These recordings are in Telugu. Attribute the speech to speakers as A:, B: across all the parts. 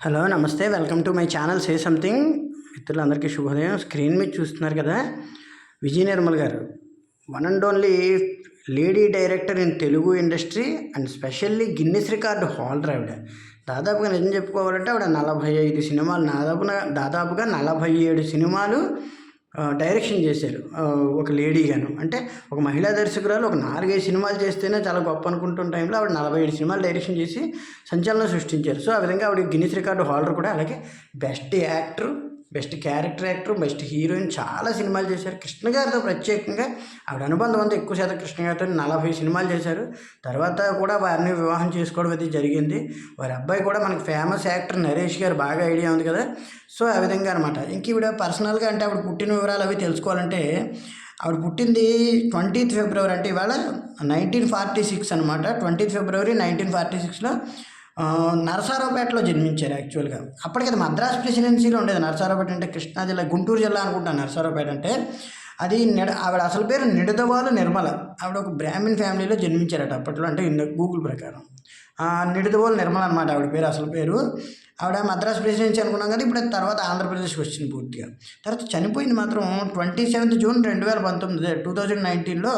A: హలో నమస్తే welcome to my channel say something. మిత్రులందరికీ శుభోదయం. స్క్రీన్ మీద చూస్తున్నారు కదా, విజయ నిర్మల్ గారు one and only lady director in Telugu industry and specially Guinness record holder. ఆవిడ దాదాపుగా నిజం చెప్పుకోవాలంటే ఆవిడ 45 సినిమాలు, దాదాపుగా 47 సినిమాలు డైరెక్షన్ చేశారు. ఒక లేడీగాను, అంటే ఒక మహిళా దర్శకురాలు ఒక 4-5 సినిమాలు చేస్తేనే చాలా గొప్ప అనుకుంటున్న టైంలో ఆవిడ 47 సినిమాలు డైరెక్షన్ చేసి సంచలనం సృష్టించారు. సో ఆ విధంగా ఆవిడ గిన్నిస్ రికార్డు హోల్డర్ కూడా. అలాగే best actor, best character actor, best heroine చాలా సినిమాలు చేశారు. కృష్ణ గారితో ప్రత్యేకంగా ఆవిడ అనుబంధం అంతా ఎక్కువ శాతం కృష్ణ గారితో 40 సినిమాలు చేశారు. తర్వాత కూడా వారిని వివాహం చేసుకోవడం అది జరిగింది. వారి అబ్బాయి కూడా మనకి ఫేమస్ యాక్టర్ నరేష్ గారు, బాగా ఐడియా ఉంది కదా. సో ఆ విధంగా అనమాట. ఇంక ఈవిడ పర్సనల్గా అంటే ఆవిడ పుట్టిన వివరాలు అవి తెలుసుకోవాలంటే, ఆవిడ పుట్టింది 20th ఫిబ్రవరి, అంటే ఇవాళ 1946 అనమాట. 20th ఫిబ్రవరి 1946లో నరసారావుపేటలో జన్మించారు. యాక్చువల్గా అప్పటికి అది మద్రాస్ ప్రెసిడెన్సీలో ఉండేది. నరసారావుపేట అంటే కృష్ణా జిల్లా, గుంటూరు జిల్లా అనుకుంటాను నరసారావుపేట అంటే. అది ఆవిడ అసలు పేరు నిడదవాలు నిర్మల. ఆవిడ ఒక బ్రాహ్మణ్ ఫ్యామిలీలో జన్మించారట అప్పట్లో, అంటే గూగుల్ ప్రకారం నిడదవోలు నిర్మల అనమాట ఆవిడ పేరు, అసలు పేరు. ఆవిడ మద్రాస్ ప్రెసిడెన్సీ అనుకున్నాం కదా, ఇప్పుడు తర్వాత ఆంధ్రప్రదేశ్కి వచ్చింది పూర్తిగా. తర్వాత చనిపోయింది మాత్రం 27th జూన్ 2019లో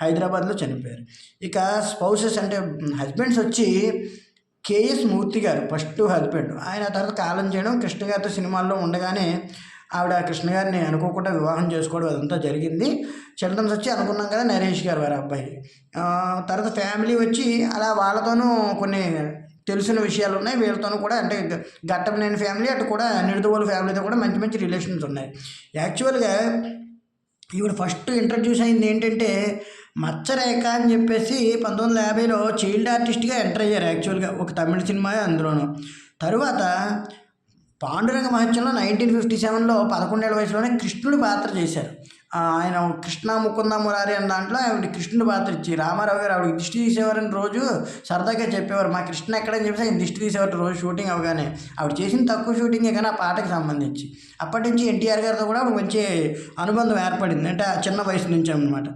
A: హైదరాబాద్లో చనిపోయారు. ఇక స్పౌసెస్ అంటే హస్బెండ్స్ వచ్చి కేఎస్ మూర్తి గారు ఫస్ట్ హస్బెండ్. ఆయన తర్వాత కాలం చేయడం, కృష్ణ గారితో సినిమాల్లో ఉండగానే ఆవిడ కృష్ణ గారిని అనుకోకుండా వివాహం చేసుకోవడం అదంతా జరిగింది. చిల్డ్రన్స్ వచ్చి అనుకున్నాం కదా నరేష్ గారు వారి అబ్బాయి. తర్వాత ఫ్యామిలీ వచ్చి అలా వాళ్ళతోనూ కొన్ని తెలిసిన విషయాలు ఉన్నాయి, వీళ్ళతోనూ కూడా, అంటే గట్టమనేని ఫ్యామిలీ అటు కూడా నిడదవోలు ఫ్యామిలీతో కూడా మంచి మంచి రిలేషన్స్ ఉన్నాయి. యాక్చువల్గా ఈవిడ ఫస్ట్ ఇంట్రడ్యూస్ అయింది ఏంటంటే మచ్చరేఖ అని చెప్పేసి 1950లో చైల్డ్ ఆర్టిస్ట్గా ఎంటర్ అయ్యారు. యాక్చువల్గా ఒక తమిళ సినిమా అందులోను. తరువాత పాండురంగ మహత్యంలో 1957లో 11 ఏళ్ల వయసులోనే కృష్ణుడి పాత్ర చేశారు. ఆయన కృష్ణ ముకుంద మురారి అన్న దాంట్లో ఆవిడ కృష్ణుడి పాత్ర ఇచ్చి, రామారావు గారు ఆవిడకి దిష్టి తీసేవారని రోజు సరదాగా చెప్పేవారు, మా కృష్ణ ఎక్కడని చెప్పేసి ఆయన దిష్టి తీసేవారు రోజు షూటింగ్ అవగానే. ఆవిడ చేసిన తక్కువ షూటింగే కానీ ఆ పాటకి సంబంధించి. అప్పటి నుంచి ఎన్టీఆర్ గారితో కూడా ఆవిడ మంచి అనుబంధం ఏర్పడింది, అంటే ఆ చిన్న వయసు నుంచి అనమాట.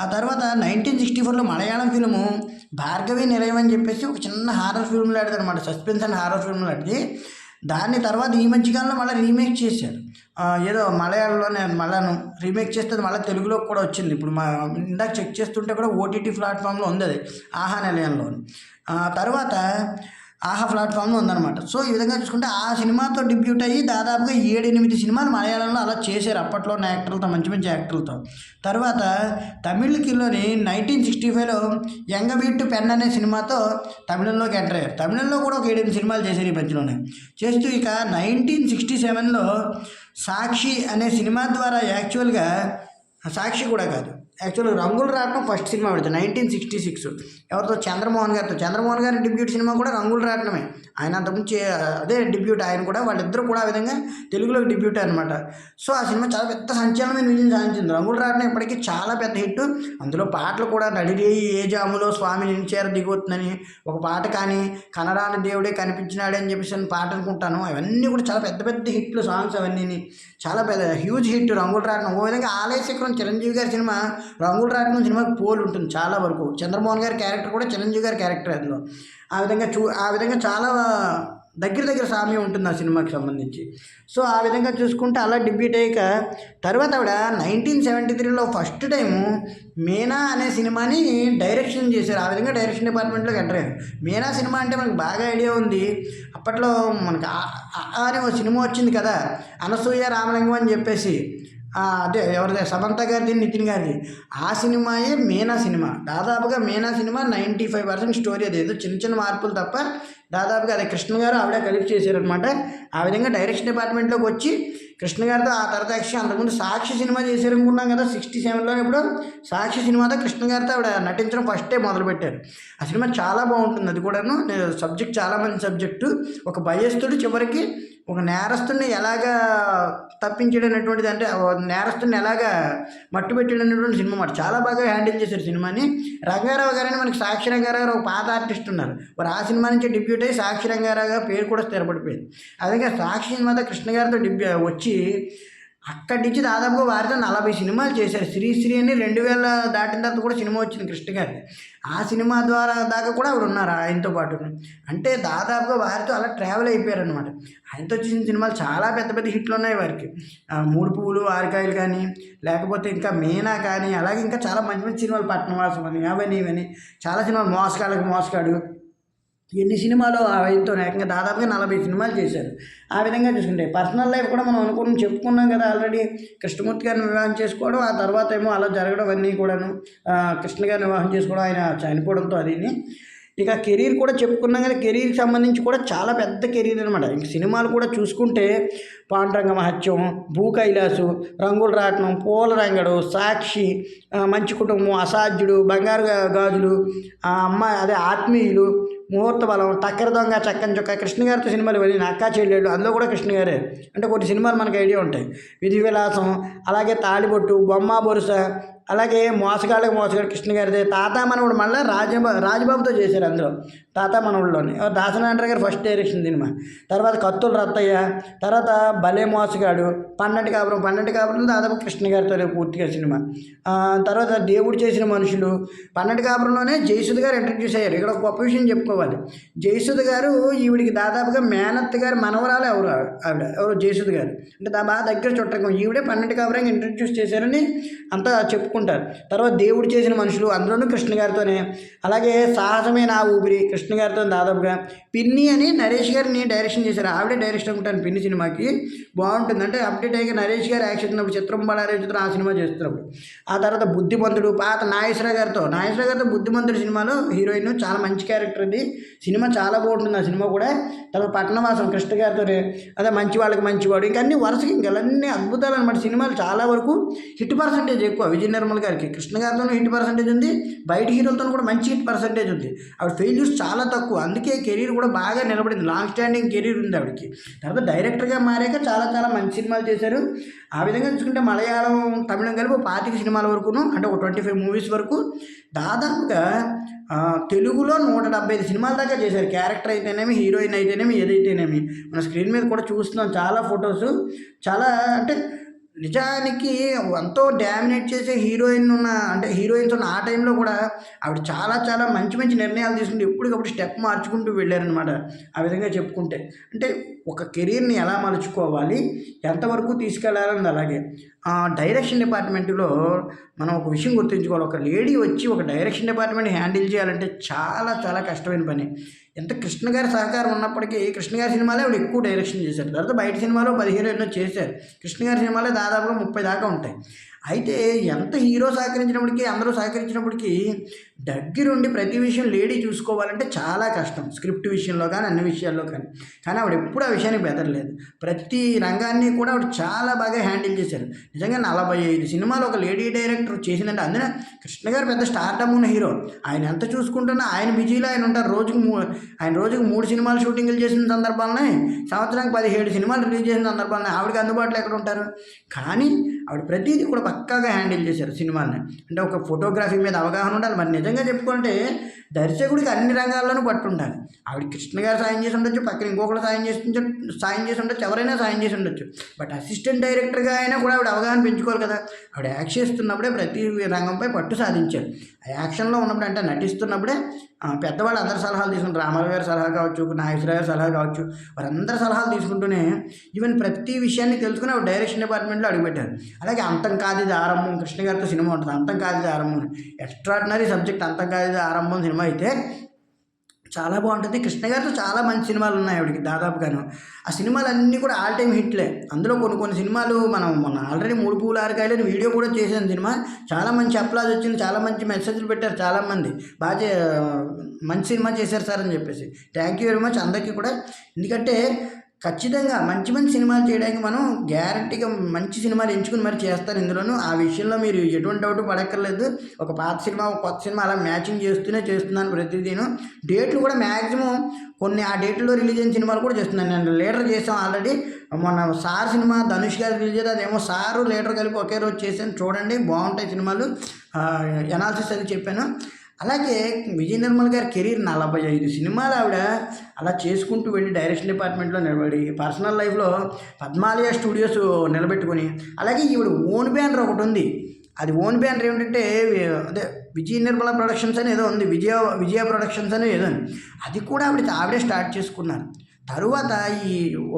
A: ఆ తర్వాత 1964లో మలయాళం ఫిల్ము భార్గవి నిలయం అని చెప్పేసి ఒక చిన్న హారర్ ఫిల్మ్ లాంటిది అనమాట, సస్పెన్స్ అండ్ హారర్ ఫిల్మ్ లాంటిది. దాన్ని తర్వాత ఈ మధ్యకాలంలో మళ్ళీ రీమేక్ చేశారు. ఏదో మలయాళంలోనే మళ్ళీ రీమేక్ చేస్తే మళ్ళీ తెలుగులో కూడా వచ్చింది. ఇప్పుడు ఇందాక చెక్ చేస్తుంటే కూడా ఓటీటీ ప్లాట్ఫామ్లో ఉంది అది, ఆహా నిలయంలో. తర్వాత ఆహా ప్లాట్ఫామ్లో ఉందన్నమాట. సో ఈ విధంగా చూసుకుంటే ఆ సినిమాతో డిబ్యూట్ అయ్యి దాదాపుగా 7-8 సినిమాలు మలయాళంలో అలా చేశారు అప్పట్లో ఉన్న యాక్టర్లతో, మంచి మంచి యాక్టర్లతో. తర్వాత తమిళకిలోని 1965లో యంగవీట్టు పెన్ అనే సినిమాతో తమిళంలోకి ఎంటర్ అయ్యారు. తమిళంలో కూడా ఒక 7-8 సినిమాలు చేశారు ఈ మధ్యలోనే చేస్తూ. ఇక 1967లో సాక్షి అనే సినిమా ద్వారా, యాక్చువల్గా సాక్షి కూడా కాదు, యాక్చువల్గా రంగుల రాట్నం ఫస్ట్ సినిమా పెడుతుంది 1966. ఎవరితో? చంద్రమోహన్ గారితో. చంద్రమోహన్ గారి డిబ్యూట్ సినిమా కూడా రంగుల రాట్నమే. ఆయన అంతకుముందు అదే డిబ్యూట్ ఆయన కూడా, వాళ్ళిద్దరూ కూడా ఆ విధంగా తెలుగులోకి డిబ్యూట్ అనమాట. సో ఆ సినిమా చాలా పెద్ద సంచలనమైన విజయం సాధించింది. రంగుల రాట్నం ఇప్పటికీ చాలా పెద్ద హిట్. అందులో పాటలు కూడా నడిరేయి ఏ జాములో స్వామి నిలిచేర దిగొస్తుందని ఒక పాట, కానీ కనరాని దేవుడే కనిపించినాడే అని చెప్పేసి పాట అనుకుంటాను. అవన్నీ కూడా చాలా పెద్ద పెద్ద హిట్లు సాంగ్స్, అవన్నీ చాలా పెద్ద హ్యూజ్ హిట్ రంగుల రాట్నం. ఓ విధంగా ఆలయ శిఖరం చిరంజీవి గారి సినిమా రంగుల రాట్నం సినిమాకి పోల్ ఉంటుంది చాలా వరకు. చంద్రమోహన్ గారి క్యారెక్టర్ కూడా చిరంజీవి గారి క్యారెక్టర్ అందులో. ఆ విధంగా చాలా దగ్గర సామ్యం ఉంటుంది ఆ సినిమాకి సంబంధించి. సో ఆ విధంగా చూసుకుంటే అలా డిబ్యూట్ అయ్యాక తర్వాత ఆవిడ 1973లో ఫస్ట్ టైము మీనా అనే సినిమాని డైరెక్షన్ చేశారు. ఆ విధంగా డైరెక్షన్ డిపార్ట్మెంట్లోకి ఎంటర్ అయ్యారు. మీనా సినిమా అంటే మనకు బాగా ఐడియా ఉంది. అప్పట్లో మనకు అనే ఒక సినిమా వచ్చింది కదా, అనసూయ రామలింగం అని చెప్పేసి, అదే ఎవరిదే, సమంత గారిది, నితిన్ గారిది. ఆ సినిమాయే మీనా సినిమా. దాదాపుగా మీనా సినిమా 95% స్టోరీ అది, ఏదో చిన్న చిన్న మార్పులు తప్ప దాదాపుగా అదే కృష్ణ గారు ఆవిడ కలిపి చేశారనమాట. ఆ విధంగా డైరెక్షన్ డిపార్ట్మెంట్లోకి వచ్చి కృష్ణ గారితో ఆ తర్వాత అంతకుముందు సాక్షి సినిమా చేశారు అనుకున్నాం కదా 67లో. ఇప్పుడు సాక్షి సినిమాతో కృష్ణ గారితో ఆవిడ నటించడం ఫస్టే మొదలుపెట్టారు. ఆ సినిమా చాలా బాగుంటుంది. అది కూడాను సబ్జెక్ట్ చాలా మంచి సబ్జెక్టు. ఒక భయస్థుడు చివరికి ఒక నేరస్తుడిని ఎలాగా తప్పించడనేటువంటిది, అంటే నేరస్తుడిని ఎలాగా మట్టు పెట్టడనేటువంటి సినిమా మాట చాలా బాగా హ్యాండిల్ చేశారు సినిమాని. రంగారావు గారని మనకి సాక్షి రంగారావు గారు ఒక పాత ఆర్టిస్ట్ ఉన్నారు, మరి ఆ సినిమా నుంచి డిబ్యూట్ అయ్యి సాక్షి రంగారావు గారు పేరు కూడా స్థిరపడిపోయింది. అదే సాక్షి సినిమాతో కృష్ణ గారితో వచ్చి అక్కడి నుంచి దాదాపుగా వారితో 40 సినిమాలు చేశారు. శ్రీశ్రీ అని 2000 దాటిన తర్వాత కూడా సినిమా వచ్చింది కృష్ణ గారి. ఆ సినిమా ద్వారా దాకా కూడా ఆవిడ ఉన్నారు ఆయనతో పాటు. అంటే దాదాపుగా వారితో అలా ట్రావెల్ అయిపోయారనమాట. ఆయనతో చేసిన సినిమాలు చాలా పెద్ద పెద్ద హిట్లు ఉన్నాయి వారికి. 3 పువ్వులు 6 కాయలు కానీ, లేకపోతే ఇంకా మీనా కానీ, అలాగే ఇంకా చాలా మంచి మంచి సినిమాలు, పట్నవాసం అని, అవని ఇవని చాలా సినిమాలు, మోసగాళ్ళకి మోసగాడు, ఎన్ని సినిమాలు ఆయనతో ఏకంగా దాదాపుగా 40 సినిమాలు చేశారు. ఆ విధంగా చూసుకుంటే పర్సనల్ లైఫ్ కూడా మనం చెప్పుకున్నాం కదా ఆల్రెడీ. కృష్ణమూర్తి గారిని వివాహం చేసుకోవడం, ఆ తర్వాత ఏమో అలా జరగడం అన్నీ కూడాను. కృష్ణ గారిని వివాహం చేసుకోవడం, ఆయన చనిపోవడంతో అది. ఇక కెరీర్ కూడా చెప్పుకున్నాం కదా, కెరీర్కి సంబంధించి కూడా చాలా పెద్ద కెరీర్ అనమాట. ఇంక సినిమాలు కూడా చూసుకుంటే పాండురంగ మహత్యం, భూ కైలాసు, రంగుల రాట్నం, పూల రంగడు, సాక్షి, మంచి కుటుంబం, అసాధ్యుడు, బంగారు గాజులు, అమ్మాయి అదే ఆత్మీయులు, ముహూర్త బలం, టక్కర దొంగ, చక్కని చొక్క, కృష్ణ గారితో సినిమాలు వెళ్ళిన అక్కా చెల్లెళ్ళు, అందులో కూడా కృష్ణ గారే. అంటే కొన్ని సినిమాలు మనకు ఐడియా ఉంటాయి. విధి విలాసం, అలాగే తాళిబొట్టు, బొమ్మ బొరుస, అలాగే మోసగాళ్ళకి మోసగాడు కృష్ణ గారిదే. తాత మనవుడు మళ్ళీ రాజబాబుతో చేశారు అందులో. తాత మనవుడులోని దాసనారాయణ గారు ఫస్ట్ డైరెక్షన్ సినిమా. తర్వాత కత్తుల రత్తయ్య, తర్వాత భలే మోసగాడు, పన్నెండు కాపురం దాదాపు కృష్ణ గారితో పూర్తిగా సినిమా. తర్వాత దేవుడు చేసిన మనుషులు, పన్నెండు కాపురంలోనే జయసుధ గారు ఇంట్రడ్యూస్ అయ్యారు. ఇక్కడ ఒక గొప్ప విషయం చెప్పుకోవాలి. జయసుధ గారు ఈవిడికి దాదాపుగా మేనత్త గారు మనవరాలు ఎవరు జయసుధ గారు అంటే బాగా దగ్గర చుట్టకం. ఈవిడే పన్నెండు కాపురంగా ఇంట్రడ్యూస్ చేశారని అంతా చెప్పుకుంటారు. తర్వాత దేవుడు చేసిన మనుషులు, అందులోనూ కృష్ణ గారితోనే. అలాగే సాహసమే నా ఊపిరి కృష్ణ గారితో దాదాపుగా. పిన్ని అని నరేష్ గారిని డైరెక్షన్ చేశారు. ఆవిడే డైరెక్షన్ అనుకుంటాను పిన్ని సినిమాకి. బాగుంటుంది. అంటే అప్డేట్ అయ్యి నరేష్ గారు యాక్షన్ చేస్తున్నప్పుడు, చిత్రం బళారే చిత్రం ఆ సినిమా చేస్తున్నప్పుడు. ఆ తర్వాత బుద్ధిమంతుడు, పాత నాగేశ్వరరావు గారితో బుద్ధిమంతుడు సినిమాలో హీరోయిన్, చాలా మంచి క్యారెక్టర్ అది. సినిమా చాలా బాగుంటుంది ఆ సినిమా కూడా. తర్వాత పట్నవాసం కృష్ణ గారితోనే, అదే మంచి వాళ్ళకి మంచివాడు, ఇంకా అన్ని వరుసకి ఇంకన్నీ అద్భుతాలు అనమాట. సినిమాలు చాలా వరకు హిట్ పర్సెంటేజ్ ఎక్కువ విజయ నిర్మల్ గారికి. కృష్ణ గారితో హిట్ పర్సెంటేజ్ ఉంది, బయట హీరోలతో కూడా మంచి హిట్ పర్సెంటేజ్ ఉంది. ఆవిడ ఫెయిల్యూర్స్ చాలా తక్కువ, అందుకే కెరీర్ కూడా బాగా నిలబడింది. లాంగ్ స్టాండింగ్ కెరీర్ ఉంది ఆవిడకి. తర్వాత డైరెక్టర్గా మారాక చాలా చాలా మంచి సినిమాలు చేశారు. ఆ విధంగా చూసుకుంటే మలయాళం, తమిళం కలిపి 25 సినిమాల వరకును, అంటే ఒక 25 మూవీస్ వరకు, దాదాపుగా తెలుగులో 175 సినిమాల దాకా చేశారు. క్యారెక్టర్ అయితేనేమి, హీరోయిన్ అయితేనేమి, ఏదైతేనేమి. మన స్క్రీన్ మీద కూడా చూస్తున్నాం చాలా ఫొటోస్. చాలా అంటే నిజానికి ఎంతో డామినేట్ చేసే హీరోయిన్స్ ఉన్న ఆ టైంలో కూడా ఆవిడ చాలా చాలా మంచి మంచి నిర్ణయాలు తీసుకుంటూ ఎప్పటికప్పుడు స్టెప్ మార్చుకుంటూ వెళ్ళారనమాట. ఆ విధంగా చెప్పుకుంటే అంటే ఒక కెరీర్ని ఎలా మలుచుకోవాలి, ఎంతవరకు తీసుకెళ్లాలన్నది. అలాగే డైరెక్షన్ డిపార్ట్మెంట్లో మనం ఒక విషయం గుర్తుంచుకోవాలి. ఒక లేడీ వచ్చి ఒక డైరెక్షన్ డిపార్ట్మెంట్ హ్యాండిల్ చేయాలంటే చాలా చాలా కష్టమైన పని. ఎంత కృష్ణ గారి సహకారం ఉన్నప్పటికీ కృష్ణ గారి సినిమాలే ఆవిడ ఎక్కువ డైరెక్షన్ చేశారు. తర్వాత బయట సినిమాలో 15 ఎన్నో చేశారు. కృష్ణ గారి సినిమాలే దాదాపుగా 30 దాకా ఉంటాయి. అయితే ఎంత హీరో సహకరించినప్పటికీ, అందరూ సహకరించినప్పటికీ దగ్గరుండి ప్రతి విషయం లేడీ చూసుకోవాలంటే చాలా కష్టం. స్క్రిప్ట్ విషయంలో కానీ, అన్ని విషయాల్లో కానీ ఆవిడ ఎప్పుడు ఆ విషయానికి బెదరలేదు. ప్రతి రంగాన్ని కూడా ఆవిడ చాలా బాగా హ్యాండిల్ చేశారు. నిజంగా 45 సినిమాలు ఒక లేడీ డైరెక్టర్ చేసిందంటే, అందులో కృష్ణ గారు పెద్ద స్టార్టమ్ ఉన్న హీరో. ఆయన ఎంత చూసుకుంటున్నా ఆయన బిజీలో ఆయన ఉంటారు. రోజుకు 3 సినిమాలు షూటింగ్లు చేసిన సందర్భాలనే, సంవత్సరానికి 17 సినిమాలు రిలీజ్ చేసిన సందర్భాలనే ఆవిడకి అందుబాటులో ఎక్కడ ఉంటారు. కానీ ఆవిడ ప్రతిదీ కూడా పక్కాగా హ్యాండిల్ చేశారు సినిమాని. అంటే ఒక ఫోటోగ్రఫీ మీద అవగాహన ఉండాలి. మరి నిజంగా చెప్పుకుంటే దర్శకుడికి అన్ని రంగాల్లోనూ పట్టు ఉండాలి. ఆవిడ కృష్ణ గారు సాయం చేసి ఉండొచ్చు, పక్కన ఇంకొకరు సాయం చేసి ఉండొచ్చు, ఎవరైనా సాయం చేసి ఉండొచ్చు. బట్ అసిస్టెంట్ డైరెక్టర్గా అయినా కూడా ఆవిడ అవగాహన పెంచుకోవాలి కదా. ఆవిడ యాక్ట్ చేస్తున్నప్పుడే ప్రతి రంగంపై పట్టు సాధించారు. ఆ యాక్షన్లో ఉన్నప్పుడు, అంటే నటిస్తున్నప్పుడే పెద్దవాళ్ళు అందరి సలహాలు తీసుకుంటారు. రామారావు గారి సలహా కావచ్చు, నాగేశ్వరరావు గారి సలహా కావచ్చు, వారందరి సలహాలు తీసుకుంటూనే ఈవెన్ ప్రతి విషయాన్ని తెలుసుకుని ఆవిడ డైరెక్షన్ డిపార్ట్మెంట్లో అడుగుపెట్టారు. అలాగే అంతం కాదు ఇది ఆరంభం, కృష్ణ గారితో సినిమా ఉంటుంది. అంతం కాదు ఇది ఆరంభం, ఎక్స్ట్రాడినరీ సబ్జెక్ట్. అంతం కాదు ఇది ఆరంభం సినిమా అయితే చాలా బాగుంటుంది. కృష్ణ గారితో చాలా మంచి సినిమాలు ఉన్నాయి ఆవిడకి దాదాపుగాను. ఆ సినిమాలన్నీ కూడా ఆల్ టైమ్ హిట్లే. అందులో కొన్ని సినిమాలు మనం మొన్న ఆల్రెడీ 3 పువ్వులు 6 కాయలు అని వీడియో కూడా చేసాను. సినిమా చాలా మంచి అప్లాజ్ వచ్చింది, చాలా మంచి మెసేజ్లు పెట్టారు చాలామంది. మంచి సినిమా చేశారు సార్ అని చెప్పేసి. థ్యాంక్ యూ వెరీ మచ్ అందరికీ కూడా. ఎందుకంటే ఖచ్చితంగా మంచి సినిమాలు చేయడానికి మనం గ్యారంటీగా మంచి సినిమాలు ఎంచుకుని మరి చేస్తారు. ఇందులోనూ ఆ విషయంలో మీరు ఎటువంటి డౌట్ పడక్కర్లేదు. ఒక పాత సినిమా, ఒక కొత్త సినిమా అలా మ్యాచింగ్ చేస్తున్నాను ప్రతిదీను. డేట్లు కూడా మ్యాక్సిమం కొన్ని ఆ డేట్లో రిలీజ్ అయిన సినిమాలు కూడా చేస్తున్నాను. నేను లీడర్ చేసాం ఆల్రెడీ. మొన్న సార్ సినిమా ధనుష్ గారు రిలీజ్ అయితే అదేమో సారు లీడర్ కలిపి ఒకే రోజు చేశాను. చూడండి, బాగుంటాయి సినిమాలు. ఎనాలిసిస్ అది చెప్పాను. అలాగే విజయ నిర్మల్ గారి కెరీర్ 45 సినిమాలు ఆవిడ అలా చేసుకుంటూ వెళ్ళి డైరెక్షన్ డిపార్ట్మెంట్లో నిలబడి పర్సనల్ లైఫ్లో పద్మాలయ స్టూడియోస్ నిలబెట్టుకొని, అలాగే ఈవిడ ఓన్ బ్యానర్ ఒకటి ఉంది. అది ఓన్ బ్యానర్ ఏమిటంటే అదే విజయ నిర్మల ప్రొడక్షన్స్ అని ఏదో ఉంది, విజయ ప్రొడక్షన్స్ అని ఏదో. అది కూడా ఆవిడే స్టార్ట్ చేసుకున్నారు. తరువాత ఈ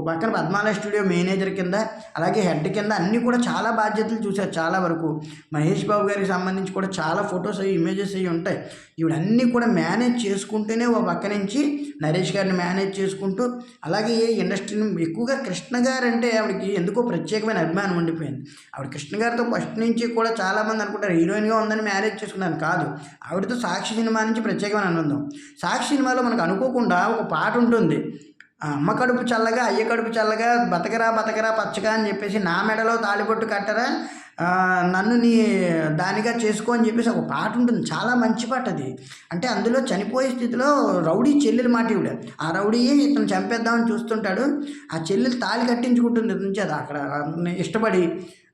A: పక్కన పద్మాలయ స్టూడియో మేనేజర్ కింద, అలాగే హెడ్ కింద అన్నీ కూడా చాలా బాధ్యతలు చూశారు. చాలా వరకు మహేష్ బాబు గారికి సంబంధించి కూడా చాలా ఫొటోస్ అవి ఇమేజెస్ అవి ఉంటాయి. ఇవన్నీ కూడా మేనేజ్ చేసుకుంటూనే ఓ పక్క నుంచి నరేష్ గారిని మేనేజ్ చేసుకుంటూ, అలాగే ఇండస్ట్రీని ఎక్కువగా కృష్ణ గారు అంటే ఆవిడకి ఎందుకో ప్రత్యేకమైన అభిమానం ఉండిపోయింది. ఆవిడ కృష్ణ గారితో ఫస్ట్ నుంచి కూడా చాలామంది అనుకుంటారు హీరోయిన్గా ఉందని మ్యారేజ్ చేసుకున్నాను, కాదు. ఆవిడతో సాక్షి సినిమా నుంచి ప్రత్యేకమైన అనుబంధం. సాక్షి సినిమాలో మనకు అనుకోకుండా ఒక పాట ఉంటుంది, అమ్మ కడుపు చల్లగా అయ్య కడుపు చల్లగా బతకరా బతకరా పచ్చగా అని చెప్పేసి, నా మెడలో తాళిబొట్టు కట్టరా నన్ను నీ దానిగా చేసుకో అని చెప్పేసి ఒక పాట ఉంటుంది. చాలా మంచి పాట అది. అంటే అందులో చనిపోయే స్థితిలో రౌడీ చెల్లెలు మాట ఇవిడ, ఆ రౌడీ ఇతను చంపేద్దామని చూస్తుంటాడు, ఆ చెల్లెలు తాళి కట్టించుకుంటుంది ఇతను నుంచి. అది అక్కడ ఇష్టపడి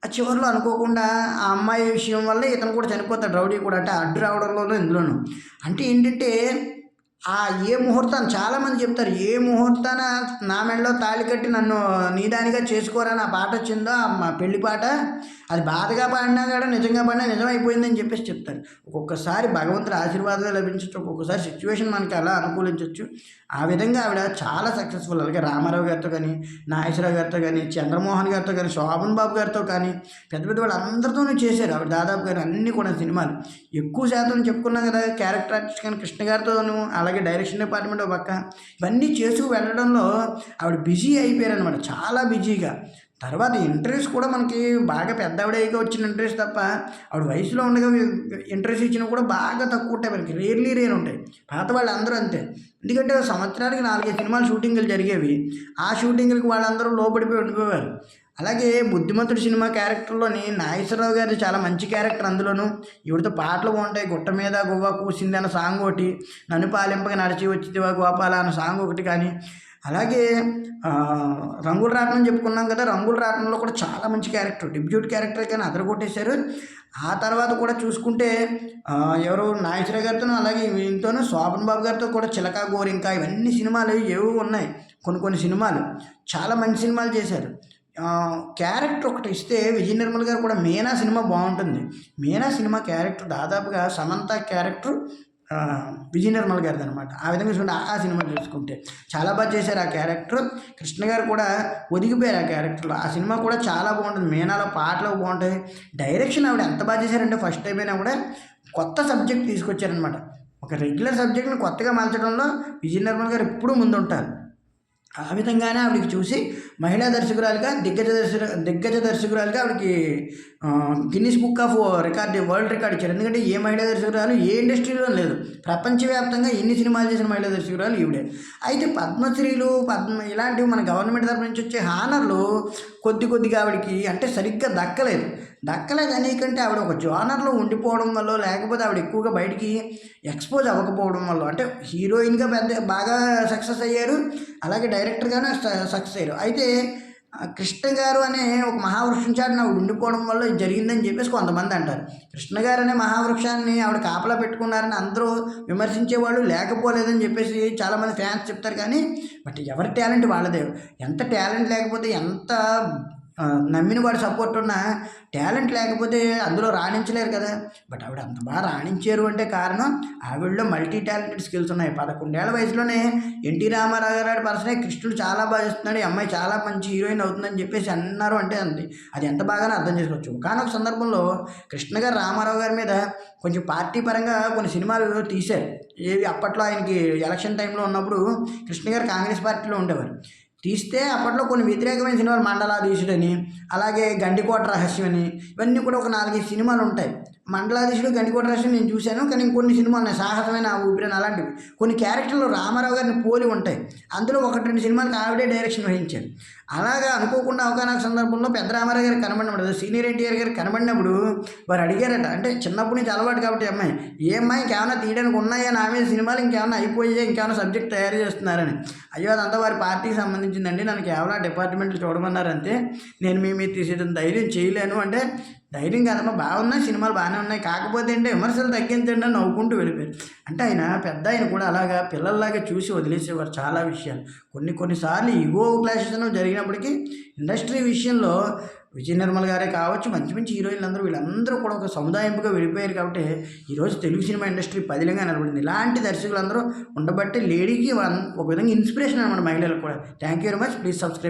A: ఆ చివరిలో అనుకోకుండా ఆ అమ్మాయి విషయం వల్ల ఇతను కూడా చనిపోతాడు, రౌడీ కూడా. అంటే అడ్డు రావడంలోనూ ఇందులోనూ అంటే ఏంటంటే ఏ ముహూర్తాన్ని చాలామంది చెప్తారు, ఏ ముహూర్తాన నా మెడలో తాళి కట్టి నన్ను నీదానిగా చేసుకోరని ఆ పాట వచ్చిందో, మా పెళ్లి పాట, అది బాధగా పాడినా కూడా నిజంగా పాడినా నిజమైపోయిందని చెప్పేసి చెప్తారు. ఒక్కొక్కసారి భగవంతుడి ఆశీర్వాదాలు లభించవచ్చు, ఒక్కొక్కసారి సిచ్యువేషన్ మనకి అలా అనుకూలించవచ్చు. ఆ విధంగా ఆవిడ చాలా సక్సెస్ఫుల్. అలాగే రామారావు గారితో కానీ, నాగేశ్వరరావు గారితో కానీ, చంద్రమోహన్ గారితో కానీ, శోభన్ బాబు గారితో కానీ, పెద్ద పెద్ద వాళ్ళు అందరితోనూ చేశారు ఆవిడ. దాదాపు గారు అన్నీ కూడా సినిమాలు ఎక్కువ శాతం చెప్పుకున్నాం కదా, క్యారెక్టర్ ఆర్టిస్ట్ కానీ కృష్ణ గారితోనూ, అలాగే డైరెక్షన్ డిపార్ట్మెంట్ పక్క ఇవన్నీ చేసుకు వెళ్ళడంలో ఆవిడ బిజీ అయిపోయారు అనమాట, చాలా బిజీగా. తర్వాత ఇంటర్వ్యూస్ కూడా మనకి బాగా పెద్దవిడేగా వచ్చిన ఇంటర్వ్యూస్ తప్ప, ఆవిడ వయసులో ఉండగా ఇంటర్వ్యూస్ ఇచ్చినా కూడా బాగా తక్కువ ఉంటాయి, మనకి రేర్ ఉంటాయి. పాత వాళ్ళు అందరూ అంతే. ఎందుకంటే సంవత్సరానికి 4-5 సినిమాలు షూటింగ్లు జరిగేవి. ఆ షూటింగ్లకి వాళ్ళందరూ లోపడిపోయి ఉండిపోయారు. అలాగే బుద్ధిమంతుడు సినిమా క్యారెక్టర్లోని నాగేశ్వరరావు గారి చాలా మంచి క్యారెక్టర్. అందులోనూ ఈవిడతో పాటలు బాగుంటాయి. గుట్ట మీద గువ్వ కూసింది అన్న సాంగ్ ఒకటి, నన్ను పాలింపగా నడిచి వచ్చిదివా గోపాల అన్న సాంగ్ ఒకటి కానీ, అలాగే రంగుల రాట్నం చెప్పుకున్నాం కదా, రంగుల రాట్నంలో కూడా చాలా మంచి క్యారెక్టర్, డెబ్యూట్ క్యారెక్టర్ కానీ అదరగొట్టేశారు. ఆ తర్వాత కూడా చూసుకుంటే ఎవరు నాగేశ్వర గారితోనూ, అలాగే వీళ్ళతోనూ శోభన్ బాబు గారితో కూడా చిలక గోరింక ఇవన్నీ సినిమాలు ఏవో ఉన్నాయి. కొన్ని సినిమాలు చాలా మంచి సినిమాలు చేశారు. క్యారెక్టర్ ఒకటి ఇస్తే విజయ నిర్మల్ గారు కూడా మీనా సినిమా బాగుంటుంది. మీనా సినిమా క్యారెక్టర్ దాదాపుగా సమంత క్యారెక్టర్ విజయ నిర్మల్ గారిది అనమాట. ఆ విధంగా చూడండి, ఆ సినిమా చూసుకుంటే చాలా బాగా చేశారు ఆ క్యారెక్టర్. కృష్ణ గారు కూడా ఒదిగిపోయారు ఆ క్యారెక్టర్లో. ఆ సినిమా కూడా చాలా బాగుంటుంది. మీనాలో పాటలు బాగుంటాయి. డైరెక్షన్ ఆవిడ ఎంత బాగా చేశారంటే ఫస్ట్ టైం అయినా కూడా కొత్త సబ్జెక్ట్ తీసుకొచ్చారనమాట. ఒక రెగ్యులర్ సబ్జెక్ట్ని కొత్తగా మార్చడంలో విజయ నిర్మల్ గారు ఎప్పుడూ ముందుంటారు. ఆ విధంగానే ఆవిడకి చూసి మహిళా దర్శకురాలుగా దిగ్గజ దర్శకురాలుగా ఆవిడకి Guinness book of world record ఇచ్చారు. ఎందుకంటే ఏ మహిళా దర్శకురాలు ఏ ఇండస్ట్రీలో లేదు, ప్రపంచవ్యాప్తంగా ఎన్ని సినిమాలు చేసిన మహిళా దర్శకురాలు ఈవిడే. అయితే పద్మశ్రీలు ఇలాంటివి మన గవర్నమెంట్ తరఫు నుంచి వచ్చే హానర్లు కొద్దిగా ఆవిడకి అంటే సరిగ్గా దక్కలేదు. అనేకంటే ఆవిడ ఒక జానర్లో ఉండిపోవడం వల్ల, లేకపోతే ఆవిడ ఎక్కువగా బయటికి ఎక్స్పోజ్ అవ్వకపోవడం వల్ల, అంటే హీరోయిన్గా బాగా సక్సెస్ అయ్యారు, అలాగే డైరెక్టర్గానే సక్సెస్ అయ్యారు. అయితే కృష్ణ గారు అనే ఒక మహావృక్షం చాటున ఆవిడ ఉండిపోవడం వల్ల జరిగిందని చెప్పేసి కొంతమంది అంటారు. కృష్ణ గారు అనే మహావృక్షాన్ని ఆవిడ కాపలా పెట్టుకున్నారని అందరూ విమర్శించేవాళ్ళు లేకపోలేదని చెప్పేసి చాలామంది ఫ్యాన్స్ చెప్తారు. కానీ బట్ ఎవరి టాలెంట్ వాళ్ళదే. ఎంత టాలెంట్ లేకపోతే, ఎంత నమ్మిన వాడు సపోర్ట్ ఉన్న టాలెంట్ లేకపోతే అందులో రాణించలేరు కదా. బట్ ఆవిడ అంత బాగా రాణించారు అంటే కారణం ఆవిడలో మల్టీ టాలెంటెడ్ స్కిల్స్ ఉన్నాయి. 11 ఏళ్ల వయసులోనే ఎన్టీ రామారావు గారి పర్సనే కృష్ణుడు చాలా బాగా చేస్తున్నాడు, ఈ అమ్మాయి చాలా మంచి హీరోయిన్ అవుతుందని చెప్పేసి అన్నారు. అంటే అది ఎంత బాగానే అర్థం చేసుకోవచ్చు. కానీ ఒక సందర్భంలో కృష్ణ గారు రామారావు గారి మీద కొంచెం పార్టీ పరంగా కొన్ని సినిమాలు తీశారు. ఏవి అప్పట్లో ఆయనకి ఎలక్షన్ టైంలో ఉన్నప్పుడు కృష్ణ గారు కాంగ్రెస్ పార్టీలో ఉండేవారు. తీస్తే అప్పట్లో కొన్ని వ్యతిరేకమైన సినిమాలు, మండలాధీశుడని, అలాగే గండికోట రహస్యం అని, ఇవన్నీ కూడా ఒక 4-5 సినిమాలు ఉంటాయి. మండలాధీశుడు, గండికోట రహస్యం నేను చూశాను. కానీ ఇంకొన్ని సినిమాలు ఉన్నాయి, సాహసమైన ఊపిరిని, అలాంటివి కొన్ని క్యారెక్టర్లు రామారావు గారిని పోలి ఉంటాయి. అందులో 1-2 సినిమాలకు ఆవిడే డైరెక్షన్ వహించారు. అలాగా అనుకోకుండా అవగాహన సందర్భంలో పెద్ద రామారావు గారికి కనబడినప్పుడు, సీనియర్ ఎన్టీఆర్ గారికి కనబడినప్పుడు వారు అడిగారట, అంటే చిన్నప్పటి నుంచి అలవాటు కాబట్టి అమ్మాయి, ఏ అమ్మాయి ఇంకేమైనా తీయడానికి ఉన్నాయా నా మీద సినిమాలు, ఇంకేమైనా అయిపోయాయి, ఇంకేమైనా సబ్జెక్ట్ తయారు చేస్తున్నారని. అయ్యో అదంతా వారి పార్టీకి సంబంధించిందండి, నన్ను కేవలం డిపార్ట్మెంట్లు చూడమన్నారంతే, నేను మీ మీద తీసేయడం ధైర్యం చేయలేను అంటే ధైర్యం కాదమ్మా, బాగున్నాయి సినిమాలు బాగానే ఉన్నాయి, కాకపోతే ఏంటంటే విమర్శలు తగ్గించండి అని నవ్వుకుంటూ వెళ్ళిపోయారు. అంటే ఆయన పెద్ద ఆయన కూడా అలాగా పిల్లల్లాగా చూసి వదిలేసేవారు చాలా విషయాలు. కొన్నిసార్లు ఈగో క్లాషెస్ జరిగినప్పటికీ ఇండస్ట్రీ విషయంలో విజయ నిర్మల్ గారే కావచ్చు, మంచి మంచి హీరోయిన్లు అందరూ వీళ్ళందరూ కూడా ఒక సముదాయంపుగా వెళ్ళిపోయారు. కాబట్టి ఈరోజు తెలుగు సినిమా ఇండస్ట్రీ పదిలంగా నిలబడింది. ఇలాంటి దర్శకులందరూ ఉండబట్టి లేడీకి ఒక విధంగా ఇన్స్పిరేషన్ అనమాట మహిళలకు కూడా. Thank you very much. Please subscribe.